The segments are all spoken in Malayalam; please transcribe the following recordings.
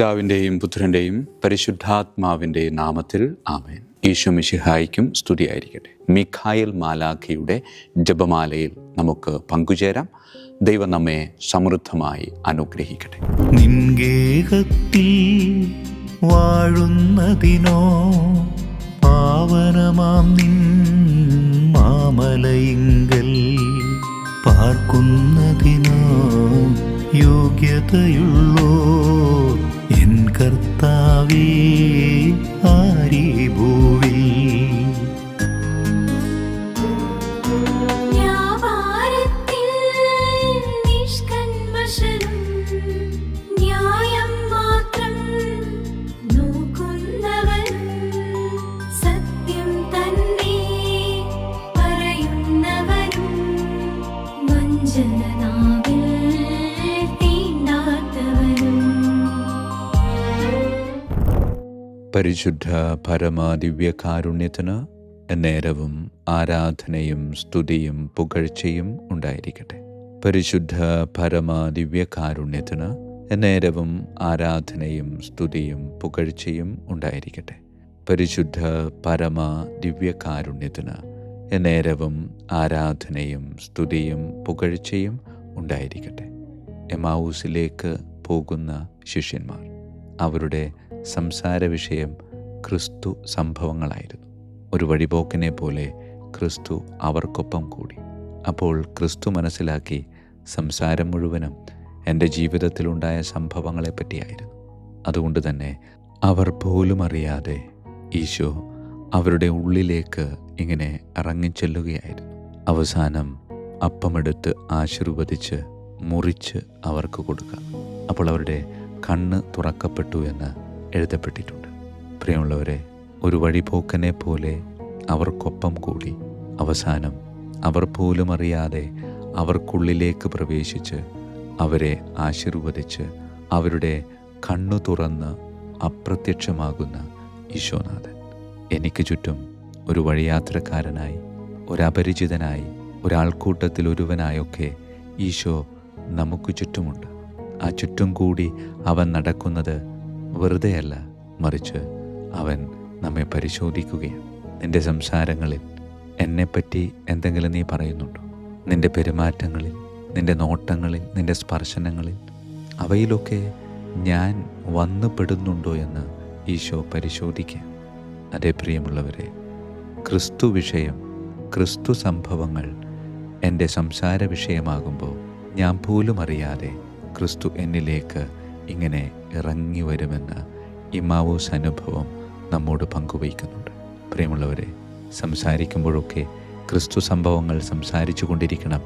പിതാവിൻ്റെയും പുത്രൻ്റെയും പരിശുദ്ധാത്മാവിൻ്റെയും നാമത്തിൽ ആമേൻ. ഈശോ മിശിഹായ്ക്കും സ്തുതിയായിരിക്കട്ടെ. മിഖായേൽ മാലാഖയുടെ ജപമാലയിൽ നമുക്ക് പങ്കുചേരാം. ദൈവം നമ്മെ സമൃദ്ധമായി അനുഗ്രഹിക്കട്ടെ. നിൻഗേഹത്തിൽ വാഴുന്നതിനോ പാവനമാം നിൻ മാമലയിങ്കൽ പാർക്കുന്നതിനോ യോഗ്യതയുള്ളോ എൻ കർത്താവേ ആരീ ഭൂവിൽ. പരിശുദ്ധ പരമദിവ്യകാരുണ്യത്തിന് എന്നേരവും ആരാധനയും സ്തുതിയും പുകഴ്ചയും ഉണ്ടായിരിക്കട്ടെ. പരിശുദ്ധ പരമദിവ്യകാരുണ്യത്തിന് എന്നേരവും ആരാധനയും സ്തുതിയും പുകഴ്ചയും ഉണ്ടായിരിക്കട്ടെ. പരിശുദ്ധ പരമദിവ്യകാരുണ്യത്തിന് എന്നേരവും ആരാധനയും സ്തുതിയും പുകഴ്ചയും ഉണ്ടായിരിക്കട്ടെ. എമാവൂസിലേക്ക് പോകുന്ന ശിഷ്യന്മാർ, അവരുടെ സംസാര വിഷയം ക്രിസ്തു സംഭവങ്ങളായിരുന്നു. ഒരു വഴിപോക്കനെ പോലെ ക്രിസ്തു അവർക്കൊപ്പം കൂടി. അപ്പോൾ ക്രിസ്തു മനസ്സിലാക്കി, സംസാരം മുഴുവനും എൻ്റെ ജീവിതത്തിലുണ്ടായ സംഭവങ്ങളെപ്പറ്റിയായിരുന്നു. അതുകൊണ്ട് തന്നെ അവർ പോലും അറിയാതെ ഈശോ അവരുടെ ഉള്ളിലേക്ക് ഇങ്ങനെ ഇറങ്ങിച്ചെല്ലുകയായിരുന്നു. അവസാനം അപ്പമെടുത്ത് ആശീർവദിച്ച് മുറിച്ച് അവർക്ക് കൊടുക്കുക. അപ്പോൾ അവരുടെ കണ്ണ് തുറക്കപ്പെട്ടു എന്ന് എഴുതപ്പെട്ടിട്ടുണ്ട്. പ്രിയമുള്ളവരെ, ഒരു വഴിപോക്കനെ പോലെ അവർക്കൊപ്പം കൂടി അവസാനം അവർ പോലും അറിയാതെ അവർക്കുള്ളിലേക്ക് പ്രവേശിച്ച് അവരെ ആശീർവദിച്ച് അവരുടെ കണ്ണു തുറന്ന് അപ്രത്യക്ഷമാകുന്ന ഈശോനാഥൻ എനിക്ക് ചുറ്റും ഒരു വഴിയാത്രക്കാരനായി, ഒരപരിചിതനായി, ഒരാൾക്കൂട്ടത്തിൽ ഒരുവനായൊക്കെ ഈശോ നമുക്ക് ചുറ്റുമുണ്ട്. ആ ചുറ്റും കൂടി അവൻ നടക്കുന്നത് വെറുതെയല്ല, മറിച്ച് അവൻ നമ്മെ പരിശോധിക്കുകയാണ്. നിൻ്റെ സംസാരങ്ങളിൽ എന്നെപ്പറ്റി എന്തെങ്കിലും നീ പറയുന്നുണ്ടോ? നിൻ്റെ പെരുമാറ്റങ്ങളിൽ, നിൻ്റെ നോട്ടങ്ങളിൽ, നിൻ്റെ സ്പർശനങ്ങളിൽ, അവയിലൊക്കെ ഞാൻ വന്നുപെടുന്നുണ്ടോ എന്ന് ഈശോ പരിശോധിക്കുക. അതേ പ്രിയമുള്ളവരെ, ക്രിസ്തു വിഷയം, ക്രിസ്തു സംഭവങ്ങൾ എൻ്റെ സംസാര വിഷയമാകുമ്പോൾ ഞാൻ പോലും അറിയാതെ ക്രിസ്തു എന്നിലേക്ക് ഇങ്ങനെ ഇറങ്ങി വരുമെന്ന് ഇമ്മാവൂസ് അനുഭവം നമ്മോട് പങ്കുവയ്ക്കുന്നുണ്ട്. പ്രിയമുള്ളവരെ, സംസാരിക്കുമ്പോഴൊക്കെ ക്രിസ്തു സംഭവങ്ങൾ സംസാരിച്ചു കൊണ്ടിരിക്കണം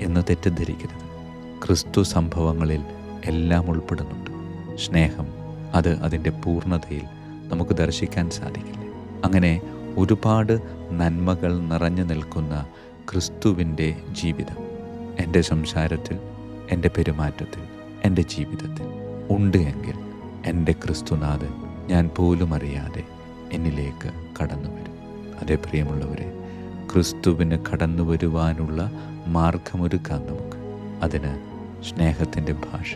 എന്ന് തെറ്റിദ്ധരിക്കരുത്. ക്രിസ്തു സംഭവങ്ങളിൽ എല്ലാം ഉൾപ്പെടുന്നുണ്ട്. സ്നേഹം, അത് അതിൻ്റെ പൂർണ്ണതയിൽ നമുക്ക് ദർശിക്കാൻ സാധിക്കില്ല. അങ്ങനെ ഒരുപാട് നന്മകൾ നിറഞ്ഞു നിൽക്കുന്ന ക്രിസ്തുവിൻ്റെ ജീവിതം എൻ്റെ സംസാരത്തിൽ, എൻ്റെ പെരുമാറ്റത്തിൽ, എൻ്റെ ജീവിതത്തിൽ ഉണ്ട് എങ്കിൽ എൻ്റെ ക്രിസ്തുനാഥൻ ഞാൻ പോലും അറിയാതെ എന്നിലേക്ക് കടന്നു വരും. അതേ പ്രിയമുള്ളവരെ, ക്രിസ്തുവിന് കടന്നു വരുവാനുള്ള മാർഗമൊരുക്കാം നമുക്ക്. അതിന് സ്നേഹത്തിൻ്റെ ഭാഷ,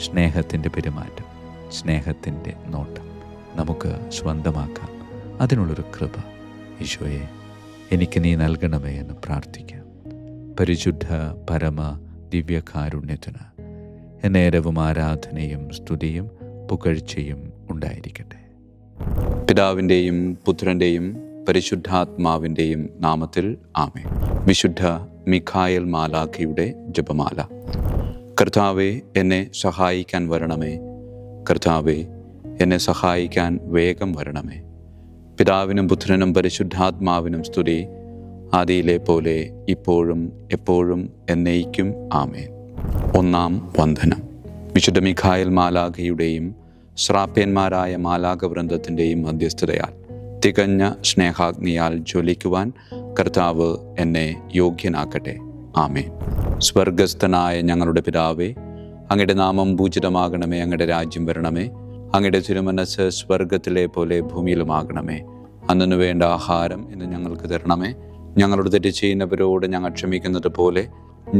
സ്നേഹത്തിൻ്റെ പെരുമാറ്റം, സ്നേഹത്തിൻ്റെ നോട്ടം നമുക്ക് സ്വന്തമാക്കാം. അതിനുള്ളൊരു കൃപ ഈശോയെ എനിക്ക് നീ നൽകണമേ എന്ന് പ്രാർത്ഥിക്കാം. പരിശുദ്ധ പരമ ദിവ്യകാരുണ്യത്തിന് എന്നേരവും ആരാധനയും സ്തുതിയും പുകഴ്ചയും ഉണ്ടായിരിക്കട്ടെ. പിതാവിൻ്റെയും പുത്രൻ്റെയും പരിശുദ്ധാത്മാവിൻ്റെയും നാമത്തിൽ ആമേൻ. വിശുദ്ധ മിഖായേൽ മാലാഖയുടെ ജപമാല. കർത്താവേ, എന്നെ സഹായിക്കാൻ വരണമേ. കർത്താവേ, എന്നെ സഹായിക്കാൻ വേഗം വരണമേ. പിതാവിനും പുത്രനും പരിശുദ്ധാത്മാവിനും സ്തുതി, ആദിയിലെ പോലെ ഇപ്പോഴും എപ്പോഴും എന്നേക്കും ആമേൻ. ഒന്നാം വന്ദനം. വിശുദ്ധ മിഖായേൽ മാലാഖയുടെയും ശ്രാപ്യന്മാരായ മാലാഖവൃന്ദത്തിൻ്റെയും മധ്യസ്ഥതയാൽ തികഞ്ഞ സ്നേഹാഗ്നിയാൽ ജ്വലിക്കുവാൻ കർത്താവ് എന്നെ യോഗ്യനാക്കട്ടെ. ആമേൻ. സ്വർഗസ്ഥനായ ഞങ്ങളുടെ പിതാവേ, അങ്ങയുടെ നാമം പൂജിതമാകണമേ. അങ്ങയുടെ രാജ്യം വരണമേ. അങ്ങയുടെ തിരുമനസ്സ് സ്വർഗത്തിലെ പോലെ ഭൂമിയിലുമാകണമേ. അന്നു വേണ്ട ആഹാരം ഇന്ന് ഞങ്ങൾക്ക് തരണമേ. ഞങ്ങളോട് തെറ്റ് ചെയ്യുന്നവരോട് ഞങ്ങൾ ക്ഷമിക്കുന്നത് പോലെ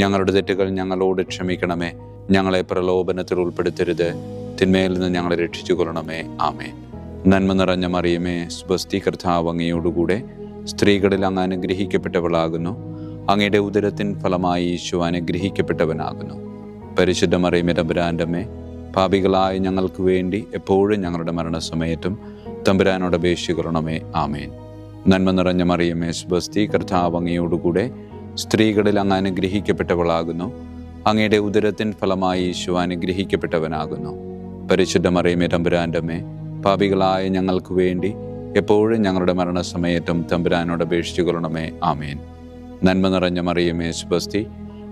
ഞങ്ങളുടെ തെറ്റുകൾ ഞങ്ങളോട് ക്ഷമിക്കണമേ. ഞങ്ങളെ പ്രലോഭനത്തിൽ ഉൾപ്പെടുത്തരുത്, തിന്മയിൽ നിന്ന് ഞങ്ങളെ രക്ഷിച്ചു കൊള്ളണമേ. ആമേൻ. നന്മ നിറഞ്ഞ മറിയമേ, സ്വസ്തി, കർത്താവ് അങ്ങയോടുകൂടെ സ്ത്രീകളിൽ അങ്ങ് അനുഗ്രഹിക്കപ്പെട്ടവളാകുന്നു. അങ്ങയുടെ ഉദരത്തിൻ ഫലമായി ഈശോ അനുഗ്രഹിക്കപ്പെട്ടവനാകുന്നു. പരിശുദ്ധ മറിയമേ, തമ്പുരാൻ്റെ അമ്മേ, പാപികളായ ഞങ്ങൾക്ക് വേണ്ടി എപ്പോഴും ഞങ്ങളുടെ മരണസമയത്തും തമ്പുരാനോട് അപേക്ഷിക്കണമേ. ആമേൻ. നന്മ നിറഞ്ഞ മറിയമേ, സ്വസ്തി, കർത്താവ് അങ്ങയോടുകൂടെ സ്ത്രീകളിൽ അങ്ങ് അനുഗ്രഹിക്കപ്പെട്ടവളാകുന്നു. അങ്ങയുടെ ഉദരത്തിൻ ഫലമായി ഈശോ അനുഗ്രഹിക്കപ്പെട്ടവനാകുന്നു. പരിശുദ്ധ മറിയമേ, തമ്പുരാൻ്റെ അമ്മേ, പാപികളായ ഞങ്ങൾക്ക് വേണ്ടി എപ്പോഴും ഞങ്ങളുടെ മരണസമയത്തും തമ്പുരാനോട് അപേക്ഷിച്ചുകൊള്ളണമേ. ആമേൻ. നന്മ നിറഞ്ഞ മറിയമേ, സ്വസ്തി,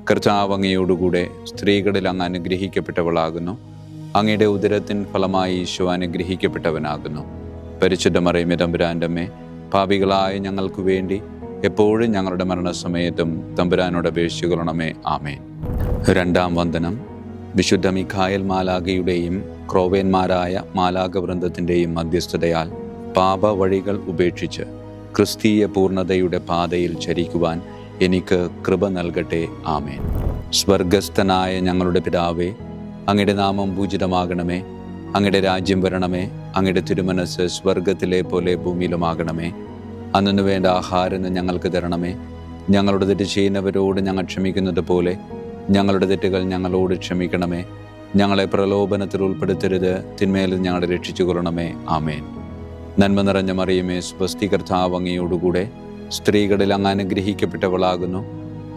കർത്താവ് അങ്ങയോടുകൂടെ സ്ത്രീകളിൽ അങ്ങ് അനുഗ്രഹിക്കപ്പെട്ടവളാകുന്നു. അങ്ങയുടെ ഉദരത്തിൻ ഫലമായി ഈശോ അനുഗ്രഹിക്കപ്പെട്ടവനാകുന്നു. പരിശുദ്ധ മറിയമേ, തമ്പുരാൻ്റെ അമ്മേ, പാപികളായ ഞങ്ങൾക്ക് വേണ്ടി എപ്പോഴും ഞങ്ങളുടെ മരണസമയത്തും തമ്പുരാനോട് അപേക്ഷിച്ചുകൊള്ളണമേ. ആമേൻ. രണ്ടാം വന്ദനം. വിശുദ്ധ മിഖായേൽ മാലാഖയുടെയും ക്രോവേന്മാരായ മാലാഖവൃന്ദത്തിൻ്റെയും മധ്യസ്ഥതയാൽ പാപ വഴികൾ ഉപേക്ഷിച്ച് ക്രിസ്തീയ പൂർണ്ണതയുടെ പാതയിൽ ചരിക്കുവാൻ എനിക്ക് കൃപ നൽകട്ടെ. ആമേൻ. സ്വർഗസ്ഥനായ ഞങ്ങളുടെ പിതാവേ, അങ്ങയുടെ നാമം പൂജിതമാകണമേ. അങ്ങയുടെ രാജ്യം വരണമേ. അങ്ങയുടെ തിരുമനസ്സ് സ്വർഗത്തിലെ പോലെ ഭൂമിയിലുമാകണമേ. അന്നു വേണ്ട ആഹാരം ഞങ്ങൾക്ക് തരണമേ. ഞങ്ങളുടെ തെറ്റ് ചെയ്യുന്നവരോട് ഞങ്ങൾ ക്ഷമിക്കുന്നത് പോലെ ഞങ്ങളുടെ തെറ്റുകൾ ഞങ്ങളോട് ക്ഷമിക്കണമേ. ഞങ്ങളെ പ്രലോഭനത്തിൽ ഉൾപ്പെടുത്തരുത്, തിന്മയിൽ ഞങ്ങളെ രക്ഷിച്ചു കൊള്ളണമേ. ആമേൻ. നന്മ നിറഞ്ഞ മറിയമേ, സ്വസ്തി, കർത്താവ് അങ്ങയോടുകൂടെ സ്ത്രീകളിൽ അങ്ങ് അനുഗ്രഹിക്കപ്പെട്ടവളാകുന്നു.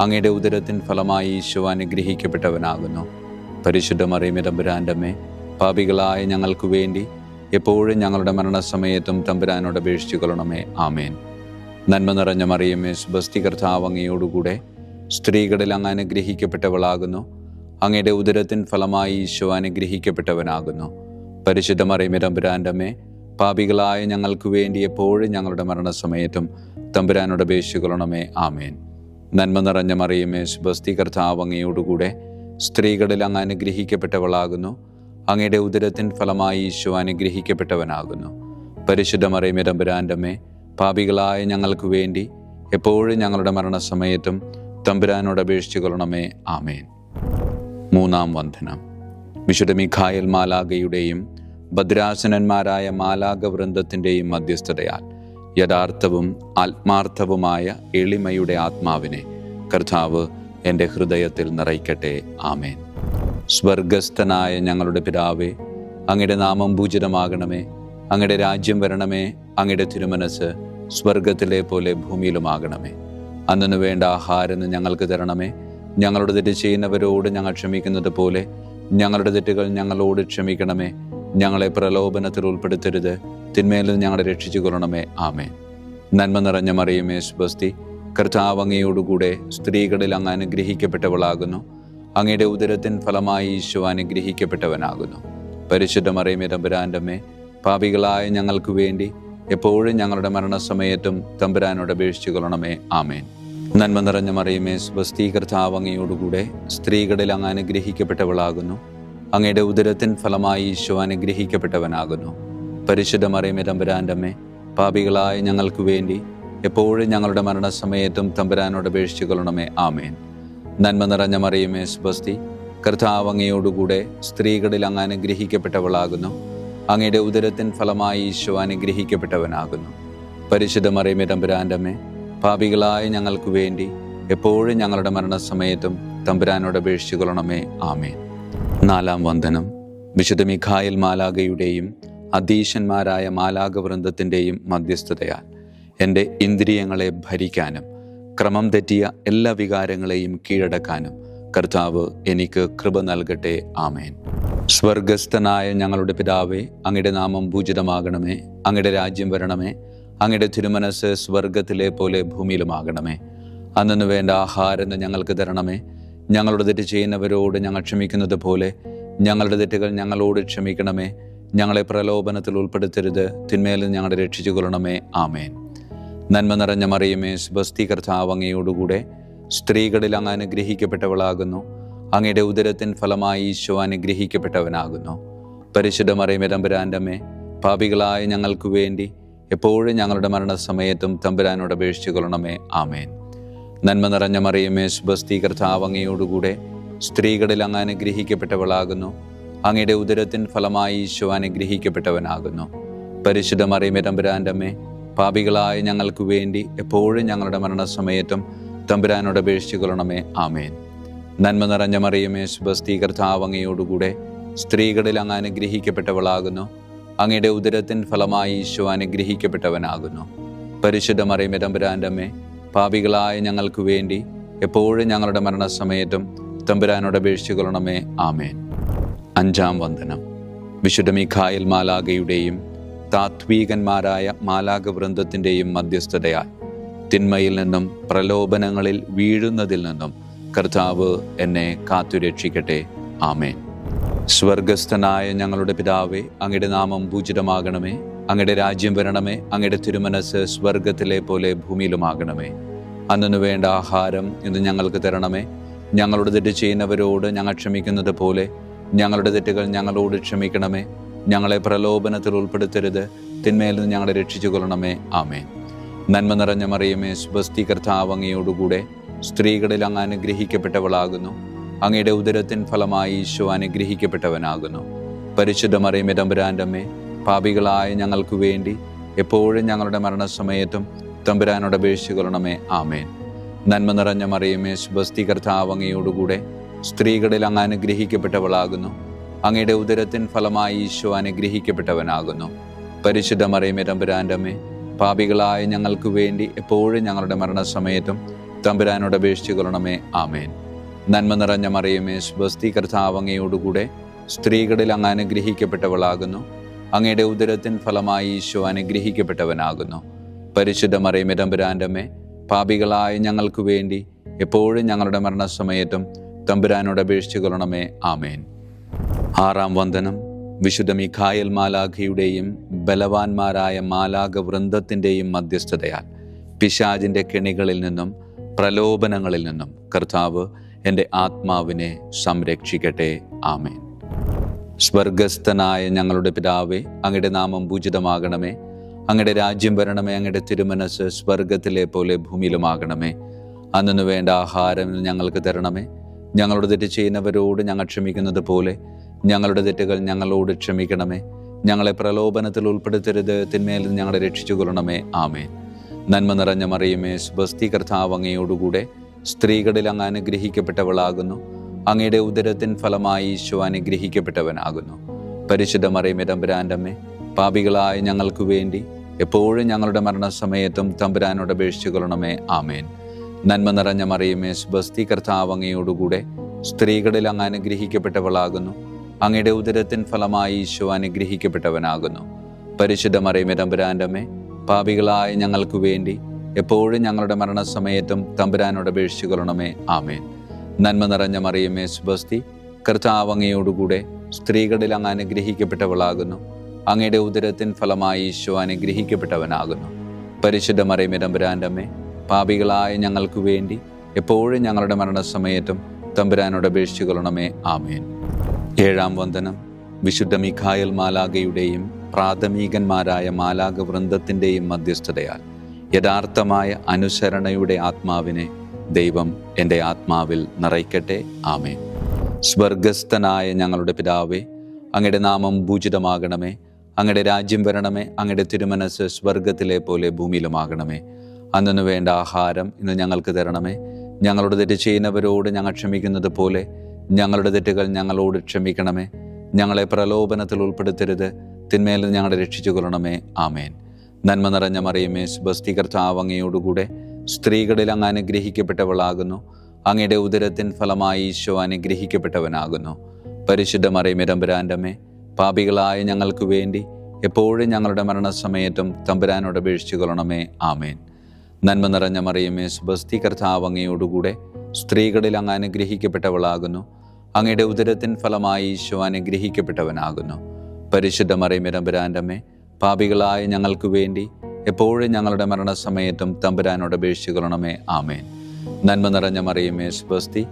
അങ്ങയുടെ ഉദരത്തിൻ ഫലമായി ഈശോ അനുഗ്രഹിക്കപ്പെട്ടവനാകുന്നു. പരിശുദ്ധ മറിയമേ, തമ്പുരാൻ്റെ അമ്മേ, പാപികളായ ഞങ്ങൾക്ക് വേണ്ടി എപ്പോഴും ഞങ്ങളുടെ മരണസമയത്തും തമ്പുരാനോട് അപേക്ഷിച്ചു കൊള്ളണമേ. ആമേൻ. നന്മ നിറഞ്ഞ മറിയമേ, സ്വസ്തി, കർത്താവ് അങ്ങയോടുകൂടെ സ്ത്രീകളിൽ അങ്ങ് അനുഗ്രഹിക്കപ്പെട്ടവളാകുന്നു. അങ്ങയുടെ ഉദരത്തിൻ ഫലമായി ഈശോ അനുഗ്രഹിക്കപ്പെട്ടവനാകുന്നു. പരിശുദ്ധ മറിയമേ, തമ്പുരാൻ്റെ അമ്മേ, പാപികളായ ഞങ്ങൾക്ക് വേണ്ടി എപ്പോഴും ഞങ്ങളുടെ മരണസമയത്തും തമ്പുരാനോട് അപേക്ഷിച്ചു കൊള്ളണമേ. ആമേൻ. നന്മ നിറഞ്ഞ മറിയമേ, സ്വസ്തി, കർത്താവ് അങ്ങയോടുകൂടെ സ്ത്രീകളിൽ അങ്ങ് അനുഗ്രഹിക്കപ്പെട്ടവളാകുന്നു. അങ്ങയുടെ ഉദരത്തിൻ ഫലമായി ഈശോ അനുഗ്രഹിക്കപ്പെട്ടവനാകുന്നു. പരിശുദ്ധ മറിയമേ, തമ്പുരാൻ്റെ അമ്മേ, പാപികളായ ഞങ്ങൾക്ക് വേണ്ടി എപ്പോഴും ഞങ്ങളുടെ മരണസമയത്തും തമ്പുരാനോട് അപേക്ഷിച്ചു കൊള്ളണമേ. ആമേൻ. മൂന്നാം വന്ദനം. വിശുദ്ധ മിഖായേൽ മാലാഖയുടെയും ഭദ്രാസനന്മാരായ മാലാഖവൃന്ദത്തിൻ്റെയും മധ്യസ്ഥതയാൽ യഥാർത്ഥവും ആത്മാർത്ഥവുമായ എളിമയുടെ ആത്മാവിനെ കർത്താവ് എൻ്റെ ഹൃദയത്തിൽ നിറയ്ക്കട്ടെ. ആമേൻ. സ്വർഗസ്ഥനായ ഞങ്ങളുടെ പിതാവേ, അങ്ങയുടെ നാമം പൂജിതമാകണമേ. അങ്ങയുടെ രാജ്യം വരണമേ. അങ്ങയുടെ തിരുമനസ്സ് സ്വർഗത്തിലെ പോലെ ഭൂമിയിലുമാകണമേ. അന്നു വേണ്ട ആഹാരം ഞങ്ങൾക്ക് തരണമേ. ഞങ്ങളുടെ തെറ്റ് ചെയ്യുന്നവരോട് ഞങ്ങൾ ക്ഷമിക്കുന്നത് പോലെ ഞങ്ങളുടെ തെറ്റുകൾ ഞങ്ങളോട് ക്ഷമിക്കണമേ. ഞങ്ങളെ പ്രലോഭനത്തിൽ ഉൾപ്പെടുത്തരുത്, തിന്മയിൽ നിന്ന് ഞങ്ങളെ രക്ഷിച്ചു കൊള്ളണമേ. ആമേൻ. നന്മ നിറഞ്ഞ മറിയമേ, സ്വസ്തി, കർത്താവ് അങ്ങയോടുകൂടെ സ്ത്രീകളിൽ അങ്ങ് അനുഗ്രഹിക്കപ്പെട്ടവളാകുന്നു. അങ്ങയുടെ ഉദരത്തിൻ ഫലമായി ഈശോ അനുഗ്രഹിക്കപ്പെട്ടവനാകുന്നു. പരിശുദ്ധ മറിയമേ, തമ്പുരാൻ്റെ അമ്മേ, പാപികളായ ഞങ്ങൾക്ക് വേണ്ടി എപ്പോഴും ഞങ്ങളുടെ മരണസമയത്തും തമ്പുരാനോട് അപേക്ഷിച്ചു കൊള്ളണമേ. ആമേൻ. നന്മ നിറഞ്ഞ മറിയമേ, സ്വസ്തി, കർത്താവ് അങ്ങയോടുകൂടെ സ്ത്രീകളിൽ അങ്ങ് അനുഗ്രഹിക്കപ്പെട്ടവളാകുന്നു. അങ്ങയുടെ ഉദരത്തിൻ ഫലമായി ഈശോ അനുഗ്രഹിക്കപ്പെട്ടവനാകുന്നു. പരിശുദ്ധ മറിയമേ, തമ്പുരാൻ്റെ അമ്മേ, പാപികളായ ഞങ്ങൾക്ക് വേണ്ടി എപ്പോഴും ഞങ്ങളുടെ മരണസമയത്തും തമ്പുരാനോട് അപേക്ഷിച്ചു കൊള്ളണമേ. ആമേൻ. നന്മ നിറഞ്ഞ മറിയമേ, സ്വസ്തി, കർത്താവ് അങ്ങയോടുകൂടെ സ്ത്രീകളിൽ അങ്ങ് അനുഗ്രഹിക്കപ്പെട്ടവളാകുന്നു. അങ്ങയുടെ ഉദരത്തിൻ ഫലമായി ഈശോ അനുഗ്രഹിക്കപ്പെട്ടവനാകുന്നു. പരിശുദ്ധ മറിയമേ, തമ്പുരാൻ്റെ അമ്മേ, പാപികളായ ഞങ്ങൾക്ക് വേണ്ടി എപ്പോഴും ഞങ്ങളുടെ മരണസമയത്തും തമ്പുരാനോട് അപേക്ഷിച്ചു കൊള്ളണമേ. ആമേൻ. നാലാം വന്ദനം. വിശുദ്ധ മിഖായേൽ മാലാഖയുടെയും അധീശന്മാരായ മാലാഖവൃന്ദത്തിൻ്റെയും മധ്യസ്ഥതയാൽ എൻ്റെ ഇന്ദ്രിയങ്ങളെ ഭരിക്കാനും ക്രമം തെറ്റിയ എല്ലാ വികാരങ്ങളെയും കീഴടക്കാനും കർത്താവ് എനിക്ക് കൃപ നൽകട്ടെ. ആമേൻ. സ്വർഗസ്ഥനായ ഞങ്ങളുടെ പിതാവേ, അങ്ങയുടെ നാമം പൂജിതമാകണമേ. അങ്ങയുടെ രാജ്യം വരണമേ. അങ്ങയുടെ തിരുമനസ്സ് സ്വർഗത്തിലെ പോലെ ഭൂമിയിലുമാകണമേ. അന്നു വേണ്ട ആഹാരം ഞങ്ങൾക്ക് തരണമേ. ഞങ്ങളുടെ തെറ്റ് ചെയ്യുന്നവരോട് ഞങ്ങൾ ക്ഷമിക്കുന്നത് പോലെ ഞങ്ങളുടെ തെറ്റുകൾ ഞങ്ങളോട് ക്ഷമിക്കണമേ. ഞങ്ങളെ പ്രലോഭനത്തിൽ ഉൾപ്പെടുത്തരുത്, തിന്മയിൽ ഞങ്ങളെ രക്ഷിച്ചു കൊള്ളണമേ. ആമേൻ. നന്മ നിറഞ്ഞ മറിയമേ, സ്വസ്തി, കർത്താവ് അങ്ങയോടുകൂടെ സ്ത്രീകളിൽ അങ്ങ് അനുഗ്രഹിക്കപ്പെട്ടവളാകുന്നു. അങ്ങയുടെ ഉദരത്തിൻ ഫലമായി ഈശോ അനുഗ്രഹിക്കപ്പെട്ടവനാകുന്നു. പരിശുദ്ധ മറിയമേ, തമ്പുരാൻ്റെ അമ്മേ, പാപികളായ ഞങ്ങൾക്ക് വേണ്ടി എപ്പോഴും ഞങ്ങളുടെ മരണസമയത്തും തമ്പുരാനോട് അപേക്ഷിച്ചു കൊള്ളണമേ. ആമേൻ. നന്മ നിറഞ്ഞ മറിയമേ, സ്വസ്തി, കർത്താവ് അങ്ങയോടുകൂടെ സ്ത്രീകളിൽ അങ്ങ് അനുഗ്രഹിക്കപ്പെട്ടവളാകുന്നു. അങ്ങയുടെ ഉദരത്തിൻ ഫലമായി ഈശോ അനുഗ്രഹിക്കപ്പെട്ടവനാകുന്നു. പരിശുദ്ധ മറിയമേ തമ്പുരാൻ്റെ അമ്മേ, പാപികളായ ഞങ്ങൾക്ക് വേണ്ടി എപ്പോഴും ഞങ്ങളുടെ മരണസമയത്തും തമ്പുരാനോട് അപേക്ഷിച്ചു കൊള്ളണമേ. ആമേൻ. നന്മ നിറഞ്ഞ മറിയമേ, സ്വസ്തി, കർത്താവ് അങ്ങയോടുകൂടെ സ്ത്രീകളിൽ അങ്ങ് അനുഗ്രഹിക്കപ്പെട്ടവളാകുന്നു. അങ്ങയുടെ ഉദരത്തിൻ ഫലമായി ഈശോ അനുഗ്രഹിക്കപ്പെട്ടവനാകുന്നു. പരിശുദ്ധ മറിയമേ തമ്പുരാൻ്റെ അമ്മേ, പാപികളായ ഞങ്ങൾക്ക് വേണ്ടി എപ്പോഴും ഞങ്ങളുടെ മരണസമയത്തും തമ്പുരാനോട് അപേക്ഷിച്ചു കൊള്ളണമേ. ആമേൻ. അഞ്ചാം വന്ദനം. വിശുദ്ധ മിഖായേൽ മാലാഖയുടെയും താത്വീകന്മാരായ മാലാഖ വൃന്ദത്തിൻ്റെയും മധ്യസ്ഥതയാൽ തിന്മയിൽ നിന്നും പ്രലോഭനങ്ങളിൽ വീഴുന്നതിൽ നിന്നും കർത്താവ് എന്നെ കാത്തുരക്ഷിക്കട്ടെ. ആമേൻ. സ്വർഗസ്ഥനായ ഞങ്ങളുടെ പിതാവേ, അങ്ങയുടെ നാമം പൂജിതമാകണമേ. അങ്ങയുടെ രാജ്യം വരണമേ. അങ്ങയുടെ തിരുമനസ് സ്വർഗത്തിലെ പോലെ ഭൂമിയിലുമാകണമേ. അന്നു വേണ്ട ആഹാരം ഇന്ന് ഞങ്ങൾക്ക് തരണമേ. ഞങ്ങളോട് തെറ്റ് ചെയ്യുന്നവരോട് ഞങ്ങൾ ക്ഷമിക്കുന്നത് പോലെ ഞങ്ങളുടെ തെറ്റുകൾ ഞങ്ങളോട് ക്ഷമിക്കണമേ. ഞങ്ങളെ പ്രലോഭനത്തിൽ ഉൾപ്പെടുത്തരുത്, തിന്മയിൽ നിന്ന് ഞങ്ങളെ രക്ഷിച്ചു കൊള്ളണമേ. ആമേൻ. നന്മ നിറഞ്ഞ മറിയമേ, സ്വസ്തി, കർത്താവ് അങ്ങയോടുകൂടെ സ്ത്രീകളിൽ അങ്ങ് അനുഗ്രഹിക്കപ്പെട്ടവളാകുന്നു. അങ്ങയുടെ ഉദരത്തിൻ ഫലമായി ഈശോ അനുഗ്രഹിക്കപ്പെട്ടവനാകുന്നു. പരിശുദ്ധ മറിയമേ തമ്പുരാൻ്റെ അമ്മേ, പാപികളായ ഞങ്ങൾക്ക് വേണ്ടി എപ്പോഴും ഞങ്ങളുടെ മരണസമയത്തും തമ്പുരാനോട് അപേക്ഷിച്ചു കൊള്ളണമേ. ആമേൻ. നന്മ നിറഞ്ഞ മറിയമേ, സ്വസ്തി, കർത്താവ് അങ്ങയോടുകൂടെ സ്ത്രീകളിൽ അങ്ങ് അനുഗ്രഹിക്കപ്പെട്ടവളാകുന്നു. അങ്ങയുടെ ഉദരത്തിൻ ഫലമായി ഈശോ അനുഗ്രഹിക്കപ്പെട്ടവനാകുന്നു. പരിശുദ്ധ മറിയമേ തമ്പുരാൻ്റെ അമ്മേ, പാപികളായ ഞങ്ങൾക്ക് വേണ്ടി എപ്പോഴും ഞങ്ങളുടെ മരണസമയത്തും തമ്പുരാനോട് അപേക്ഷിച്ചു കൊള്ളണമേ. ആമേൻ. നന്മ നിറഞ്ഞ മറിയമേ, സ്വസ്തി, കർത്താവ് അങ്ങയോടുകൂടെ സ്ത്രീകളിൽ അങ്ങ് അനുഗ്രഹിക്കപ്പെട്ടവളാകുന്നു. അങ്ങയുടെ ഉദരത്തിൻ ഫലമായി ഈശോ അനുഗ്രഹിക്കപ്പെട്ടവനാകുന്നു. പരിശുദ്ധ മറിയമേ തമ്പുരാൻ്റെ അമ്മേ, പാപികളായ ഞങ്ങൾക്ക് വേണ്ടി എപ്പോഴും ഞങ്ങളുടെ മരണസമയത്തും തമ്പുരാനോട് അപേക്ഷിച്ചു കൊള്ളണമേ. ആമേൻ. ആറാം വന്ദനം. വിശുദ്ധ മിഖായേൽ മാലാഖയുടെയും ബലവാന്മാരായ മാലാഖ വൃന്ദത്തിൻ്റെയും മധ്യസ്ഥതയാൽ പിശാചിൻ്റെ കെണികളിൽ നിന്നും പ്രലോഭനങ്ങളിൽ നിന്നും കർത്താവ് എൻ്റെ ആത്മാവിനെ സംരക്ഷിക്കട്ടെ. ആമേൻ. സ്വർഗസ്ഥനായ ഞങ്ങളുടെ പിതാവേ, അങ്ങയുടെ നാമം പൂജിതമാകണമേ. അങ്ങയുടെ രാജ്യം വരണമേ. അങ്ങയുടെ തിരുമനസ് സ്വർഗത്തിലെ പോലെ ഭൂമിയിലുമാകണമേ. അന്നു വേണ്ട ആഹാരം ഞങ്ങൾക്ക് തരണമേ. ഞങ്ങളോട് തെറ്റ് ചെയ്യുന്നവരോട് ഞങ്ങൾ ക്ഷമിക്കുന്നത് പോലെ ഞങ്ങളുടെ തെറ്റുകൾ ഞങ്ങളോട് ക്ഷമിക്കണമേ. ഞങ്ങളെ പ്രലോഭനത്തിൽ ഉൾപ്പെടുത്തരുത്, തിന്മയിൽ നിന്ന് ഞങ്ങളെ രക്ഷിച്ചു കൊള്ളണമേ. ആമേൻ. നന്മ നിറഞ്ഞ മറിയമേ, സ്വസ്തി, കർത്താവ് അങ്ങയോടുകൂടെ സ്ത്രീകളിൽ അങ്ങ് അനുഗ്രഹിക്കപ്പെട്ടവളാകുന്നു. അങ്ങയുടെ ഉദരത്തിൻ ഫലമായി ഈശോ അനുഗ്രഹിക്കപ്പെട്ടവനാകുന്നു. പരിശുദ്ധ മറിയമേ തമ്പുരാൻ്റെ അമ്മേ, പാപികളായ ഞങ്ങൾക്ക് വേണ്ടി എപ്പോഴും ഞങ്ങളുടെ മരണസമയത്തും തമ്പുരാനോട് അപേക്ഷിച്ചു കൊള്ളണമേ. ആമേൻ. നന്മ നിറഞ്ഞ മറിയമേ, സ്വസ്തി, കർത്താവ് അങ്ങയോടുകൂടെ സ്ത്രീകളിൽ അങ്ങ് അനുഗ്രഹിക്കപ്പെട്ടവളാകുന്നു. അങ്ങയുടെ ഉദരത്തിൻ ഫലമായി ഈശോ അനുഗ്രഹിക്കപ്പെട്ടവനാകുന്നു. പരിശുദ്ധ മറിയമേ തമ്പുരാൻ്റെ അമ്മേ, പാപികളായ ഞങ്ങൾക്ക് വേണ്ടി എപ്പോഴും ഞങ്ങളുടെ മരണസമയത്തും തമ്പുരാനോട് അപേക്ഷിച്ചു കൊള്ളണമേ. ആമേൻ. നന്മ നിറഞ്ഞ മറിയമേ, സ്വസ്തി, കർത്താവ് അങ്ങയോടുകൂടെ സ്ത്രീകളിൽ അങ്ങ് അനുഗ്രഹിക്കപ്പെട്ടവളാകുന്നു. അങ്ങയുടെ ഉദരത്തിൻ ഫലമായി ഈശോ അനുഗ്രഹിക്കപ്പെട്ടവനാകുന്നു. പരിശുദ്ധ മറിയമേ തമ്പുരാൻ്റെ അമ്മേ, പാപികളായ ഞങ്ങൾക്ക് വേണ്ടി എപ്പോഴും ഞങ്ങളുടെ മരണസമയത്തും തമ്പുരാനോട് അപേക്ഷിച്ചു കൊള്ളണമേ. ആമേൻ. ഏഴാം വന്ദനം. വിശുദ്ധ മിഖായേൽ മാലാഖയുടെയും പ്രാഥമികന്മാരായ മാലാഖ വൃന്ദത്തിൻ്റെയും മധ്യസ്ഥതയാൽ യഥാർത്ഥമായ അനുസരണയുടെ ആത്മാവിനെ ദൈവം എൻ്റെ ആത്മാവിൽ നിറയ്ക്കട്ടെ. ആമേൻ. സ്വർഗസ്ഥനായ ഞങ്ങളുടെ പിതാവേ, അങ്ങയുടെ നാമം പൂജിതമാകണമേ. അങ്ങയുടെ രാജ്യം വരണമേ. അങ്ങയുടെ തിരുമനസ് സ്വർഗത്തിലെ പോലെ ഭൂമിയിലുമാകണമേ. അന്നു വേണ്ട ആഹാരം ഇന്ന് ഞങ്ങൾക്ക് തരണമേ. ഞങ്ങളോട് തെറ്റ് ചെയ്യുന്നവരോട് ഞങ്ങൾ ക്ഷമിക്കുന്നത് പോലെ ഞങ്ങളുടെ തെറ്റുകൾ ഞങ്ങളോട് ക്ഷമിക്കണമേ. ഞങ്ങളെ പ്രലോഭനത്തിൽ ഉൾപ്പെടുത്തരുത്, തിന്മയിൽ നിന്ന് ഞങ്ങളെ രക്ഷിച്ചു കൊള്ളണമേ. ആമേൻ. നന്മ നിറഞ്ഞ മറിയമേ, സ്വസ്തി, കർത്താവ് അങ്ങയോടുകൂടെ സ്ത്രീകളിൽ അങ്ങ് അനുഗ്രഹിക്കപ്പെട്ടവളാകുന്നു. അങ്ങയുടെ ഉദരത്തിൻ ഫലമായി ഈശോ അനുഗ്രഹിക്കപ്പെട്ടവനാകുന്നു. പരിശുദ്ധ മറിയമേ തമ്പുരാൻ്റെ അമ്മേ, പാപികളായ ഞങ്ങൾക്ക് വേണ്ടി എപ്പോഴും ഞങ്ങളുടെ മരണസമയത്തും തമ്പുരാനോട് അപേക്ഷിച്ചു കൊള്ളണമേ. ആമേൻ. നന്മ നിറഞ്ഞ മറിയമേ, സ്വസ്തി, കർത്താവ് അങ്ങയോടുകൂടെ സ്ത്രീകളിൽ അങ്ങ് അനുഗ്രഹിക്കപ്പെട്ടവളാകുന്നു. അങ്ങയുടെ ഉദരത്തിൻ ഫലമായി ഈശോ അനുഗ്രഹിക്കപ്പെട്ടവനാകുന്നു. പരിശുദ്ധ മറിയമേ തമ്പുരാൻ്റെ അമ്മേ, പാപികളായ ഞങ്ങൾക്ക് വേണ്ടി എപ്പോഴും ഞങ്ങളുടെ മരണസമയത്തും തമ്പുരാനോട് അപേക്ഷിച്ചു കൊള്ളണമേ. ആമേൻ. നന്മ നിറഞ്ഞ മറിയമേ, സ്വസ്തി,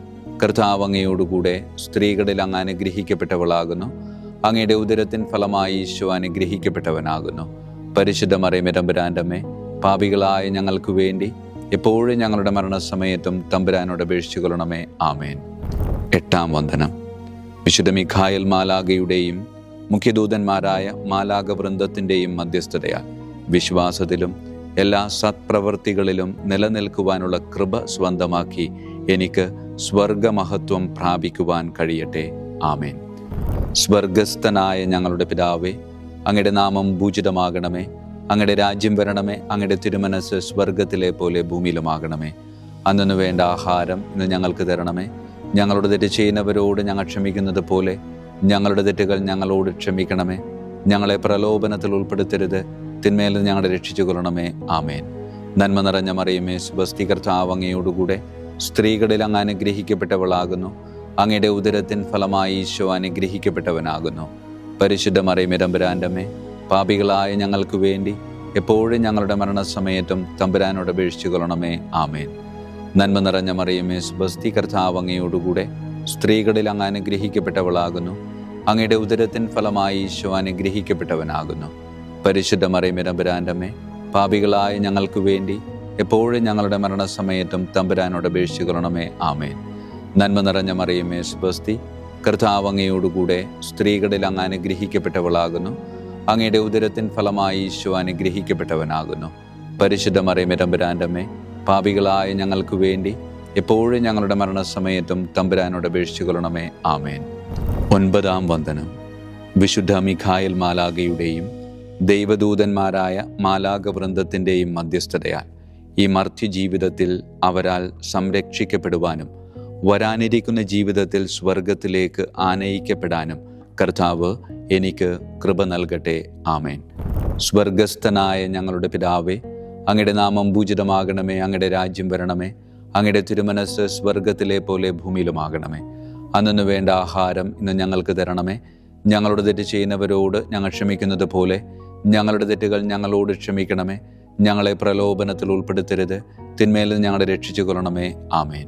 കർത്താവ് അങ്ങയോടുകൂടെ സ്ത്രീകളിൽ അങ്ങ് അനുഗ്രഹിക്കപ്പെട്ടവളാകുന്നു. അങ്ങയുടെ ഉദരത്തിൻ ഫലമായി ഈശോ അനുഗ്രഹിക്കപ്പെട്ടവനാകുന്നു. പരിശുദ്ധ മറിയമേ തമ്പുരാൻ്റെ അമ്മേ, പാപികളായ ഞങ്ങൾക്ക് വേണ്ടി എപ്പോഴും ഞങ്ങളുടെ മരണസമയത്തും തമ്പുരാനോട് അപേക്ഷിച്ചു കൊള്ളണമേ. ആമേൻ. എട്ടാം വന്ദനം. വിശുദ്ധ മിഖായേൽ മാലാഖയുടെയും മുഖ്യദൂതന്മാരായ മാലാഖ വൃന്ദത്തിൻ്റെയും മധ്യസ്ഥതയാൽ വിശ്വാസത്തിലും എല്ലാ സത്പ്രവൃത്തികളിലും നിലനിൽക്കുവാനുള്ള കൃപ സ്വന്തമാക്കി എനിക്ക് സ്വർഗമഹത്വം പ്രാപിക്കുവാൻ കഴിയട്ടെ. ആമേൻ. സ്വർഗസ്ഥനായ ഞങ്ങളുടെ പിതാവേ, അങ്ങയുടെ നാമം പൂജിതമാകണമേ. അങ്ങയുടെ രാജ്യം വരണമേ. അങ്ങയുടെ തിരുമനസ് സ്വർഗത്തിലെ പോലെ ഭൂമിയിലുമാകണമേ. അന്നു വേണ്ട ആഹാരം ഇന്ന് ഞങ്ങൾക്ക് തരണമേ. ഞങ്ങളുടെ തെറ്റ് ചെയ്യുന്നവരോട് ഞങ്ങൾ ക്ഷമിക്കുന്നത് പോലെ ഞങ്ങളുടെ തെറ്റുകൾ ഞങ്ങളോട് ക്ഷമിക്കണമേ. ഞങ്ങളെ പ്രലോഭനത്തിൽ ഉൾപ്പെടുത്തരുത്, തിന്മയിൽ നിന്ന് ഞങ്ങളെ രക്ഷിച്ചു കൊള്ളണമേ. ആമേൻ. നന്മ നിറഞ്ഞ മറിയമേ, സുബസ്തി കർത്താവ് അങ്ങയോടുകൂടെ സ്ത്രീകളിൽ അങ്ങ് അനുഗ്രഹിക്കപ്പെട്ടവളാകുന്നു. അങ്ങയുടെ ഉദരത്തിൻ ഫലമായി ഈശോ അനുഗ്രഹിക്കപ്പെട്ടവനാകുന്നു. പരിശുദ്ധ മറിയമേ, തമ്പുരാന്റെ അമ്മേ, പാപികളായ ഞങ്ങൾക്ക് വേണ്ടി എപ്പോഴും ഞങ്ങളുടെ മരണസമയത്തും തമ്പുരാനോട് അപേക്ഷിച്ചു കൊള്ളണമേ. ആമേൻ. നന്മ നിറഞ്ഞ മറിയമേ, സുബസ്തി കർത്താവ് അങ്ങയോടുകൂടെ സ്ത്രീകളിൽ അങ്ങ് അനുഗ്രഹിക്കപ്പെട്ടവളാകുന്നു. അങ്ങയുടെ ഉദരത്തിൻ ഫലമായി ഈശോ അനുഗ്രഹിക്കപ്പെട്ടവനാകുന്നു. പരിശുദ്ധ മറിയമേ, തമ്പുരാന്റെ അമ്മേ, പാപികളായ ഞങ്ങൾക്ക് വേണ്ടി എപ്പോഴും ഞങ്ങളുടെ മരണസമയത്തും തമ്പുരാനോട് അപേക്ഷിച്ചു കൊള്ളണമേ. ആമേൻ. നന്മ നിറഞ്ഞ മറിയമേ, സുബസ്തി കർത്താവ് അങ്ങയോടുകൂടെ സ്ത്രീകളിൽ അങ്ങ് അനുഗ്രഹിക്കപ്പെട്ടവളാകുന്നു. അങ്ങയുടെ ഉദരത്തിൻ ഫലമായി ഈശോ അനുഗ്രഹിക്കപ്പെട്ടവനാകുന്നു. പരിശുദ്ധ മറിയമേ, തമ്പുരാന്റെ അമ്മേ, പാപികളായ ഞങ്ങൾക്ക് വേണ്ടി എപ്പോഴും ഞങ്ങളുടെ മരണസമയത്തും തമ്പുരാനോട് അപേക്ഷിച്ചു കൊള്ളണമേ. ആമേൻ. 9-ാം വന്ദനം. വിശുദ്ധ മിഖായേൽ മാലാഖയുടെയും ദൈവദൂതന്മാരായ മാലാഖ വൃന്ദത്തിൻ്റെയും മധ്യസ്ഥതയാൽ ഈ മർത്യ ജീവിതത്തിൽ അവരാൽ സംരക്ഷിക്കപ്പെടുവാനും വരാനിരിക്കുന്ന ജീവിതത്തിൽ സ്വർഗത്തിലേക്ക് ആനയിക്കപ്പെടാനും കർത്താവ് എനിക്ക് കൃപ നൽകട്ടെ. ആമേൻ. സ്വർഗസ്ഥനായ ഞങ്ങളുടെ പിതാവേ, അങ്ങയുടെ നാമം പൂജിതമാകണമേ. അങ്ങയുടെ രാജ്യം വരണമേ. അങ്ങയുടെ തിരുമനസ് സ്വർഗത്തിലെ പോലെ ഭൂമിയിലുമാകണമേ. അന്നു വേണ്ട ആഹാരം ഇന്ന് ഞങ്ങൾക്ക് തരണമേ. ഞങ്ങളുടെ തെറ്റ് ചെയ്യുന്നവരോട് ഞങ്ങൾ ക്ഷമിക്കുന്നത് പോലെ ഞങ്ങളുടെ തെറ്റുകൾ ഞങ്ങളോട് ക്ഷമിക്കണമേ. ഞങ്ങളെ പ്രലോഭനത്തിൽ ഉൾപ്പെടുത്തരുത്, തിന്മയിൽ നിന്ന് ഞങ്ങളെ രക്ഷിച്ചു കൊള്ളണമേ. ആമേൻ.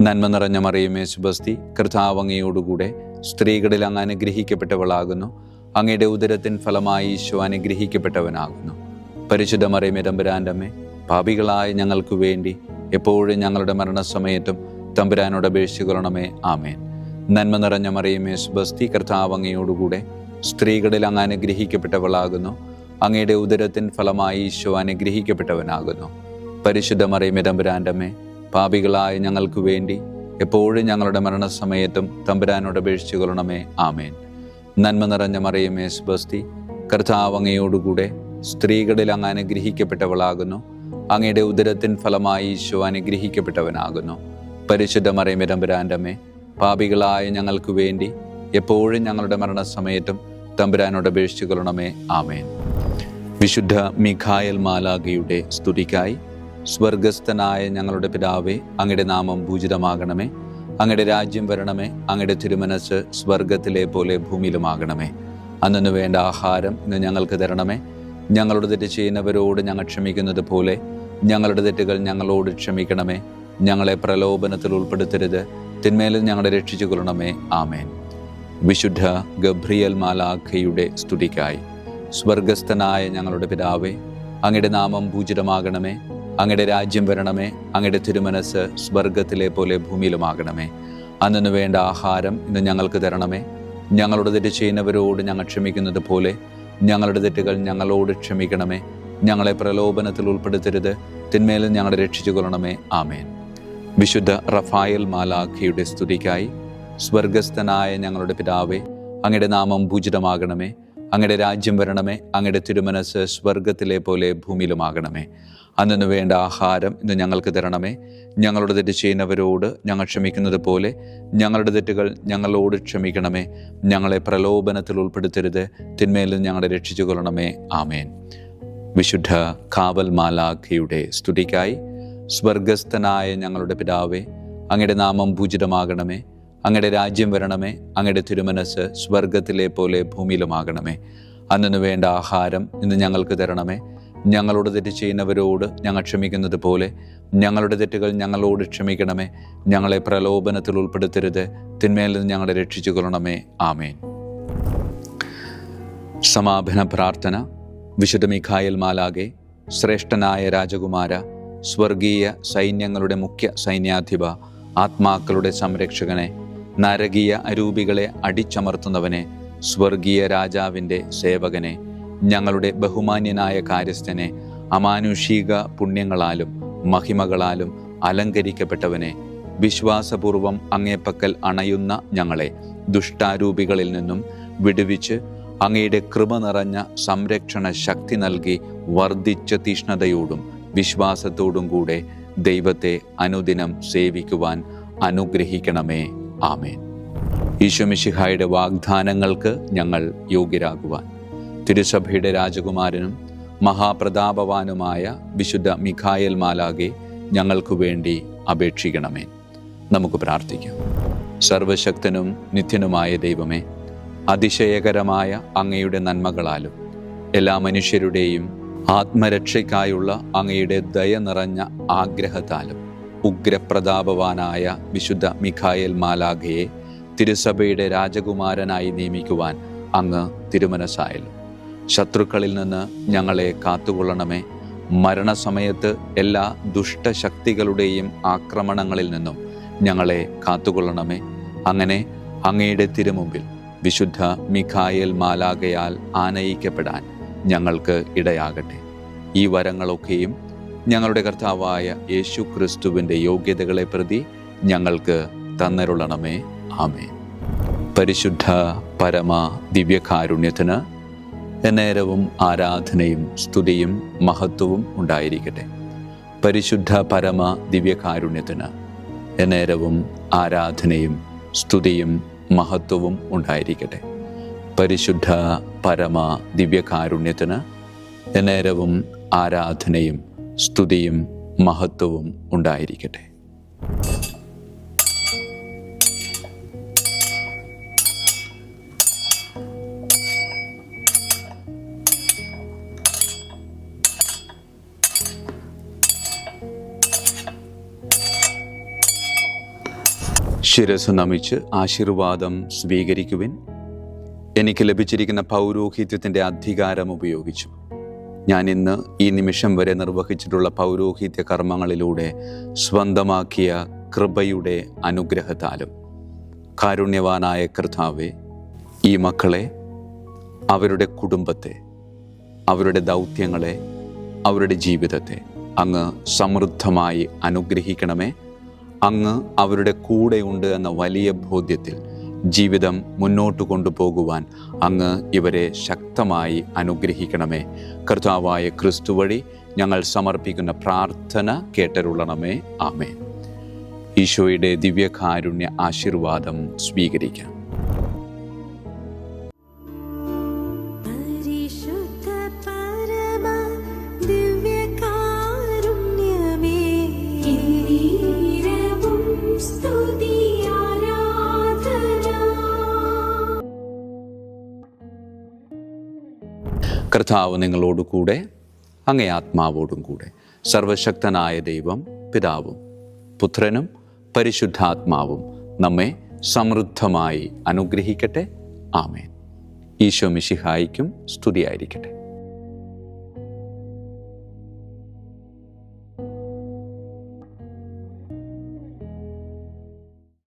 നന്മ നിറഞ്ഞ മറിയമേ, സുബസ്തി കർത്താവ് അങ്ങയോടുകൂടെ സ്ത്രീകളിൽ അങ്ങ് അനുഗ്രഹിക്കപ്പെട്ടവളാകുന്നു. അങ്ങയുടെ ഉദരത്തിൻ ഫലമായി ഈശോ അനുഗ്രഹിക്കപ്പെട്ടവനാകുന്നു. പരിശുദ്ധ മറിയമേ, തമ്പുരാന്റെ അമ്മേ, പാപികളായ ഞങ്ങൾക്ക് വേണ്ടി എപ്പോഴും ഞങ്ങളുടെ മരണസമയത്തും തമ്പുരാനോട് അപേക്ഷിച്ചു കൊള്ളണമേ. ആമേൻ. നന്മ നിറഞ്ഞ മറിയമേ, സുബസ്തി കർത്താവ് അങ്ങയോടുകൂടെ സ്ത്രീകളിൽ അങ്ങ് അനുഗ്രഹിക്കപ്പെട്ടവളാകുന്നു. അങ്ങയുടെ ഉദരത്തിൻ ഫലമായി ഈശോ അനുഗ്രഹിക്കപ്പെട്ടവനാകുന്നു. പരിശുദ്ധ മറിയമേ, തമ്പുരാന്റെ അമ്മേ, പാപികളായ ഞങ്ങൾക്ക് വേണ്ടി എപ്പോഴും ഞങ്ങളുടെ മരണസമയത്തും തമ്പുരാനോട് അപേക്ഷിച്ചു കൊള്ളണമേ. ആമേൻ. നന്മ നിറഞ്ഞ മറിയമേ, സുബസ്തി കർത്താവ് അങ്ങയോടുകൂടെ സ്ത്രീകളിൽ അങ്ങ് അനുഗ്രഹിക്കപ്പെട്ടവളാകുന്നു. അങ്ങയുടെ ഉദരത്തിൻ ഫലമായി ഈശോ അനുഗ്രഹിക്കപ്പെട്ടവനാകുന്നു. പരിശുദ്ധ മറിയമേ, തമ്പുരാന്റെ അമ്മേ, പാപികളായ ഞങ്ങൾക്ക് വേണ്ടി എപ്പോഴും ഞങ്ങളുടെ മരണസമയത്തും തമ്പുരാനോട് അപേക്ഷിച്ചു കൊള്ളണമേ. ആമേൻ. വിശുദ്ധ മിഖായേൽ മാലാഖയുടെ സ്തുതിക്കായി സ്വർഗസ്ഥനായ ഞങ്ങളുടെ പിതാവേ, അങ്ങയുടെ നാമം പൂജിതമാകണമേ. അങ്ങയുടെ രാജ്യം വരണമേ. അങ്ങയുടെ തിരുമനസ് സ്വർഗത്തിലെ പോലെ ഭൂമിയിലുമാകണമേ. അന്നു വേണ്ട ആഹാരം ഇന്ന് ഞങ്ങൾക്ക് തരണമേ. ഞങ്ങളുടെ തെറ്റ് ചെയ്യുന്നവരോട് ഞങ്ങൾ ക്ഷമിക്കുന്നത് പോലെ ഞങ്ങളുടെ തെറ്റുകൾ ഞങ്ങളോട് ക്ഷമിക്കണമേ. ഞങ്ങളെ പ്രലോഭനത്തിൽ ഉൾപ്പെടുത്തരുത്, തിന്മയിൽ ഞങ്ങളെ രക്ഷിച്ചു കൊള്ളണമേ. ആമേൻ. വിശുദ്ധ ഗബ്രിയേൽ മാലാഖയുടെ സ്തുതിക്കായി സ്വർഗസ്ഥനായ ഞങ്ങളുടെ പിതാവേ, അങ്ങയുടെ നാമം പൂജിതമാകണമേ. അങ്ങയുടെ രാജ്യം വരണമേ. അങ്ങയുടെ തിരുമനസ് സ്വർഗത്തിലെ പോലെ ഭൂമിയിലുമാകണമേ. അന്നു വേണ്ട ആഹാരം ഇന്ന് ഞങ്ങൾക്ക് തരണമേ. ഞങ്ങളുടെ തെറ്റ് ചെയ്യുന്നവരോട് ഞങ്ങൾ ക്ഷമിക്കുന്നത് പോലെ ഞങ്ങളുടെ തെറ്റുകൾ ഞങ്ങളോട് ക്ഷമിക്കണമേ. ഞങ്ങളെ പ്രലോഭനത്തിൽ ഉൾപ്പെടുത്തരുത്, തിന്മയിൽ ഞങ്ങളെ രക്ഷിച്ചു കൊള്ളണമേ. ആമേൻ. വിശുദ്ധ റഫായേൽ മാലാഖയുടെ സ്തുതിക്കായി സ്വർഗസ്ഥനായ ഞങ്ങളുടെ പിതാവേ, അങ്ങയുടെ നാമം പൂജിതമാകണമേ. അങ്ങയുടെ രാജ്യം വരണമേ. അങ്ങയുടെ തിരുമനസ് സ്വർഗത്തിലെ പോലെ ഭൂമിയിലുമാകണമേ. അന്നു വേണ്ട ആഹാരം ഇന്ന് ഞങ്ങൾക്ക് തരണമേ. ഞങ്ങളുടെ തെറ്റ് ചെയ്യുന്നവരോട് ഞങ്ങൾ ക്ഷമിക്കുന്നത് പോലെ ഞങ്ങളുടെ തെറ്റുകൾ ഞങ്ങളോട് ക്ഷമിക്കണമേ. ഞങ്ങളെ പ്രലോഭനത്തിൽ ഉൾപ്പെടുത്തരുത്, തിന്മയിൽ ഞങ്ങളെ രക്ഷിച്ചു കൊള്ളണമേ. ആമേൻ. വിശുദ്ധ കാവൽ മാലാഖയുടെ സ്തുതിക്കായി സ്വർഗസ്ഥനായ ഞങ്ങളുടെ പിതാവേ, അങ്ങയുടെ നാമം പൂജിതമാകണമേ. അങ്ങയുടെ രാജ്യം വരണമേ. അങ്ങയുടെ തിരുമനസ് സ്വർഗത്തിലെ പോലെ ഭൂമിയിലുമാകണമേ. അന്നു വേണ്ട ആഹാരം ഇന്ന് ഞങ്ങൾക്ക് തരണമേ. ഞങ്ങളോട് തെറ്റ് ചെയ്യുന്നവരോട് ഞങ്ങൾ ക്ഷമിക്കുന്നത് പോലെ ഞങ്ങളുടെ തെറ്റുകൾ ഞങ്ങളോട് ക്ഷമിക്കണമേ. ഞങ്ങളെ പ്രലോഭനത്തിൽ ഉൾപ്പെടുത്തരുത്, തിന്മയിൽ നിന്ന് ഞങ്ങളെ രക്ഷിച്ചു കൊള്ളണമേ. ആമേൻ. സമാപന പ്രാർത്ഥന. വിശുദ്ധ മിഖായേൽ മാലാഖേ, ശ്രേഷ്ഠനായ രാജകുമാര, സ്വർഗീയ സൈന്യങ്ങളുടെ മുഖ്യ സൈന്യാധിപ, ആത്മാക്കളുടെ സംരക്ഷകനെ, നരകീയ അരൂപികളെ അടിച്ചമർത്തുന്നവനെ, സ്വർഗീയ രാജാവിൻ്റെ സേവകനെ, ഞങ്ങളുടെ ബഹുമാന്യനായ കാര്യസ്ഥനെ, അമാനുഷിക പുണ്യങ്ങളാലും മഹിമകളാലും അലങ്കരിക്കപ്പെട്ടവനെ, വിശ്വാസപൂർവം അങ്ങേപ്പക്കൽ അണയുന്ന ഞങ്ങളെ ദുഷ്ടാരൂപികളിൽ നിന്നും വിടുവിച്ച് അങ്ങയുടെ കൃപ നിറഞ്ഞ സംരക്ഷണ ശക്തി നൽകി വർദ്ധിച്ച തീഷ്ണതയോടും വിശ്വാസത്തോടും കൂടെ ദൈവത്തെ അനുദിനം സേവിക്കുവാൻ അനുഗ്രഹിക്കണമേ. ആമേൻ. ഈശോ മിശിഹായുടെ വാഗ്ദാനങ്ങൾക്ക് ഞങ്ങൾ യോഗ്യരാകുവാൻ തിരുസഭയുടെ രാജകുമാരനും മഹാപ്രതാപവാനുമായ വിശുദ്ധ മിഖായേൽ മാലാഖെ ഞങ്ങൾക്കു വേണ്ടി അപേക്ഷിക്കണമേ. നമുക്ക് പ്രാർത്ഥിക്കാം. സർവശക്തനും നിത്യനുമായ ദൈവമേ, അതിശയകരമായ അങ്ങയുടെ നന്മകളാലും എല്ലാ മനുഷ്യരുടെയും ആത്മരക്ഷയ്ക്കായുള്ള അങ്ങയുടെ ദയ നിറഞ്ഞ ആഗ്രഹത്താലും ഉഗ്രപ്രതാപവാനായ വിശുദ്ധ മിഖായേൽ മാലാഖയെ തിരുസഭയുടെ രാജകുമാരനായി നിയമിക്കുവാൻ അങ്ങ് തിരുമനസ്സായല്ലോ. ശത്രുക്കളിൽ നിന്ന് ഞങ്ങളെ കാത്തുകൊള്ളണമേ. മരണസമയത്ത് എല്ലാ ദുഷ്ടശക്തികളുടെയും ആക്രമണങ്ങളിൽ നിന്നും ഞങ്ങളെ കാത്തുകൊള്ളണമേ. അങ്ങനെ അങ്ങയുടെ തിരുമുമ്പിൽ വിശുദ്ധ മിഖായേൽ മാലാഖയാൽ ആനയിക്കപ്പെടാൻ ഞങ്ങൾക്ക് ഇടയാകട്ടെ. ഈ വരങ്ങളൊക്കെയും ഞങ്ങളുടെ കർത്താവായ യേശു ക്രിസ്തുവിൻ്റെ യോഗ്യതകളെ പ്രതി ഞങ്ങൾക്ക് തന്നരുളണമേ. ആമേൻ. പരിശുദ്ധ പരമ ദിവ്യകാരുണ്യത്തിന് എന്നേരവും ആരാധനയും സ്തുതിയും മഹത്വവും ഉണ്ടായിരിക്കട്ടെ. പരിശുദ്ധ പരമ ദിവ്യകാരുണ്യത്തിന് എന്നേരവും ആരാധനയും സ്തുതിയും മഹത്വവും ഉണ്ടായിരിക്കട്ടെ. പരിശുദ്ധ പരമ ദിവ്യകാരുണ്യത്തിന് എന്നേരവും ആരാധനയും സ്തുതിയും മഹത്വവും ഉണ്ടായിരിക്കട്ടെ. ശിരസ്സു നമിച്ച് ആശീർവാദം സ്വീകരിക്കുവിൻ. എനിക്ക് ലഭിച്ചിരിക്കുന്ന പൗരോഹിത്യത്തിൻ്റെ അധികാരം ഉപയോഗിച്ചു ഞാൻ ഇന്ന് ഈ നിമിഷം വരെ നിർവഹിച്ചിട്ടുള്ള പൗരോഹിത്യ കർമ്മങ്ങളിലൂടെ സ്വന്തമാക്കിയ കൃപയുടെ അനുഗ്രഹത്താലും കാരുണ്യവാനായ കർത്താവേ, ഈ മക്കളെ, അവരുടെ കുടുംബത്തെ, അവരുടെ ദൗത്യങ്ങളെ, അവരുടെ ജീവിതത്തെ അങ്ങ് സമൃദ്ധമായി അനുഗ്രഹിക്കണമേ. അങ്ങ് അവരുടെ കൂടെയുണ്ട് എന്ന വലിയ ബോധ്യത്തിൽ ജീവിതം മുന്നോട്ട് കൊണ്ടുപോകുവാൻ അങ്ങ് ഇവരെ ശക്തമായി അനുഗ്രഹിക്കണമേ. കർത്താവായ ക്രിസ്തു വഴി ഞങ്ങൾ സമർപ്പിക്കുന്ന പ്രാർത്ഥന കേട്ടരുളണമേ. ആമേൻ. ഈശോയുടെ ദിവ്യകാരുണ്യ ആശീർവാദം സ്വീകരിക്കാം. കർത്താവ് നിങ്ങളോട് കൂടെ, അങ്ങേ ആത്മാവോടും കൂടെ. സർവശക്തനായ ദൈവം പിതാവും പുത്രനും പരിശുദ്ധാത്മാവും നമ്മെ സമൃദ്ധമായി അനുഗ്രഹിക്കട്ടെ. ആമേൻ. ഈശോ മിശിഹായിക്കും സ്തുതിയായിരിക്കട്ടെ.